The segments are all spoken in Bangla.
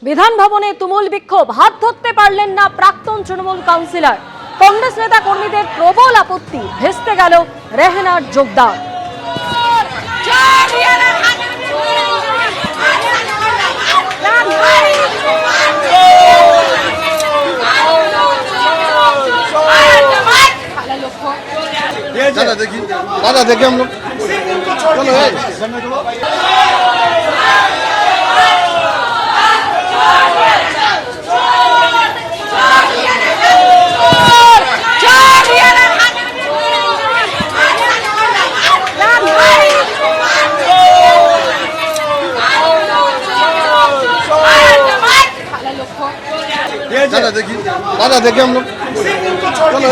বিধান ভবনে তুমুল বিক্ষোভ, হাত ধরতে পারলেন না প্রাক্তন তৃণমূল কাউন্সিলর। কংগ্রেস নেতা কর্মীদের প্রবল আপত্তি, ভেস্তে গেল রেহানার যোগদান। दादा देखिए हम लोग चलो दादा देखिए हम लोग चलो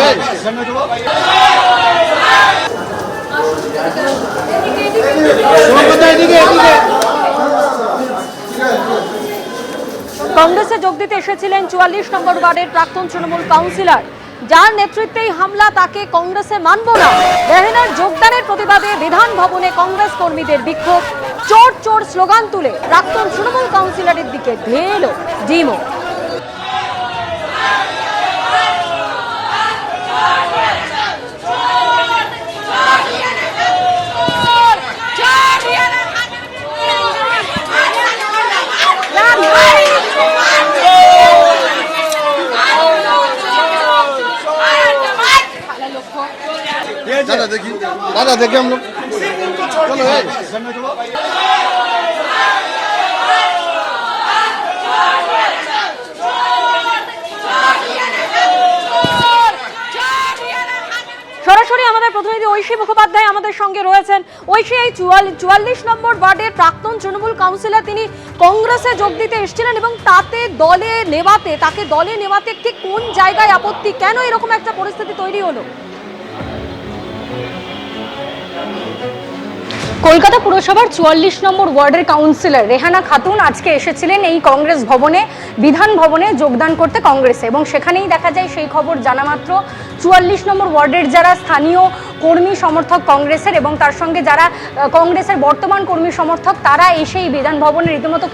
কংগ্রেসে যোগ দিতে এসেছিলেন 44 নম্বর ওয়ার্ডের প্রাক্তন তৃণমূল কাউন্সিলর, যার নেতৃত্বেই হামলা, তাকে কংগ্রেসে মানব না। রেহানার যোগদানের প্রতিবাদে বিধান ভবনে কংগ্রেস কর্মীদের বিক্ষোভ, চোর চোর স্লোগান তুলে প্রাক্তন তৃণমূল কাউন্সিলরের দিকে ধেয়ে এলো ডিমো। दादा देखिए हम लोग चलो সরাসরি আমাদের প্রতিনিধি ঐশী মুখোপাধ্যায় আমাদের সঙ্গে রয়েছেন। ঐশী, এই 44 নম্বর ওয়ার্ডের প্রাক্তন তৃণমূল কাউন্সিলর, তিনি কংগ্রেসে যোগ দিতে এসেছিলেন এবং তাকে দলে নেওয়াতে ঠিক কোন জায়গায় আপত্তি, কেন এরকম একটা পরিস্থিতি তৈরি হলো? কলকাতা পুরসভার 44 নম্বর ওয়ার্ডের কাউন্সিলর রেহানা খাতুন আজকে এসেছিলেন এই কংগ্রেস ভবনে, বিধান ভবনে যোগদান করতে কংগ্রেসে, এবং সেখানেই দেখা যায় সেই খবর জানা মাত্র 44 নম্বর ওয়ার্ডের যারা স্থানীয় কর্মী সমর্থক কংগ্রেসের এবং তার সঙ্গে যারা কংগ্রেসের বর্তমান কর্মী সমর্থক, তারা এসে এই বিধান ভবনে রীতিমতো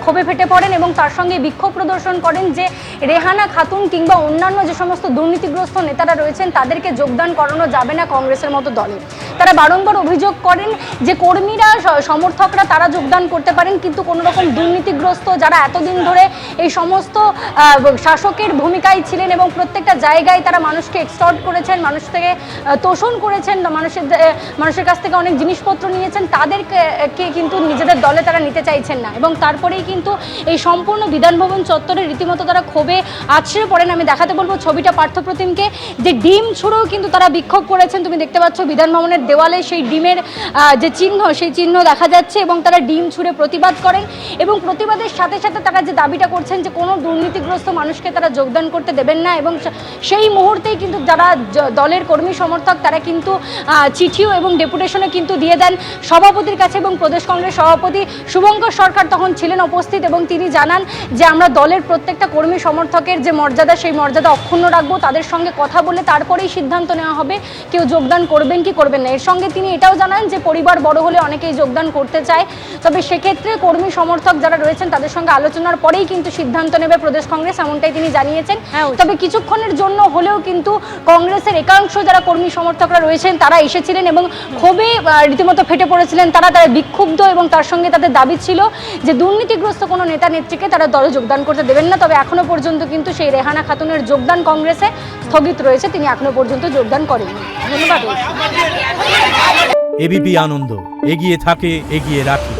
ক্ষোভে ফেটে পড়েন এবং তার সঙ্গে বিক্ষোভ প্রদর্শন করেন যে রেহানা খাতুন কিংবা অন্যান্য যে সমস্ত দুর্নীতিগ্রস্ত নেতারা রয়েছেন তাদেরকে যোগদান করানো যাবে না কংগ্রেসের মতো দলে। তারা বারংবার অভিযোগ করেন যে কর্মীরা, সমর্থকরা তারা যোগদান করতে পারেন, কিন্তু কোনো রকম দুর্নীতিগ্রস্ত যারা এতদিন ধরে এই সমস্ত শাসকের ভূমিকায় ছিলেন এবং প্রত্যেকটা জায়গায় তারা মানুষকে এক্সটর্ট করেছেন, মানুষ থেকে তোষণ করেছেন, মানুষের কাছ থেকে অনেক জিনিসপত্র নিয়েছেন, তাদেরকে কিন্তু নিজেদের দলে তারা নিতে চাইছেন না। এবং তারপরেই কিন্তু এই সম্পূর্ণ বিধানভবন চত্বরে রীতিমতো তারা ক্ষোভে আছড়ে পড়েন। আমি দেখাতে বলবো ছবিটা পার্থপ্রতিমকে, যে ডিম ছুঁড়েও কিন্তু তারা বিক্ষোভ করেছেন। তুমি দেখতে পাচ্ছ বিধানভবনের দেওয়ালে সেই ডিমের যে চিহ্ন, সেই চিহ্ন দেখা যাচ্ছে এবং তারা ডিম ছুঁড়ে প্রতিবাদ করেন এবং প্রতিবাদের সাথে সাথে তারা যে দাবিটা করছেন যে কোনো দুর্নীতিগ্রস্ত মানুষকে তারা যোগদান করতে দেবেন না। এবং সেই মুহূর্তেই কিন্তু যারা দলের কর্মী সমর্থক তারা কিন্তু চিঠিও এবং ডেপুটেশনও কিন্তু দিয়ে দেন সভাপতির কাছে, এবং প্রদেশ কংগ্রেস সভাপতি শুভঙ্কর সরকার তখন ছিলেন উপস্থিত এবং তিনি জানান যে আমরা দলের প্রত্যেকটা কর্মী সমর্থকের যে মর্যাদা, সেই মর্যাদা অক্ষুণ্ণ রাখবো, তাদের সঙ্গে কথা বলে তারপরেই সিদ্ধান্ত নেওয়া হবে কেউ যোগদান করবেন কি করবেন না। এর সঙ্গে তিনি এটাও জানান যে পরিবার বড় হলে অনেকেই যোগদান করতে চায়, তবে সেক্ষেত্রে কর্মী সমর্থক যারা রয়েছেন তাদের সঙ্গে আলোচনার পরেই কিন্তু সিদ্ধান্ত নেবে প্রদেশ কংগ্রেস, এমনটাই তিনি জানিয়েছেন। তবে কিছুক্ষণের জন্য হলেও কিন্তু কংগ্রেসের একাংশ যারা কর্মী সমর্থকরা রয়েছেন তারা এসেছিলেন এবং ক্ষোভে রীতিমতো ফেটে পড়েছিলেন। তারা বিক্ষুব্ধ এবং তার সঙ্গে তাদের দাবি ছিল যে দুর্নীতিগ্রস্ত কোনো নেতা নেত্রীকে তারা দলে যোগদান করতে দেবেন না। তবে এখনো পর্যন্ত কিন্তু সেই রেহানা খাতুনের যোগদান কংগ্রেসে স্থগিত রয়েছে, তিনি এখনো পর্যন্ত যোগদান করেননি। ধন্যবাদ। এবিপি আনন্দ, এগিয়ে থাকে, এগিয়ে রাখে।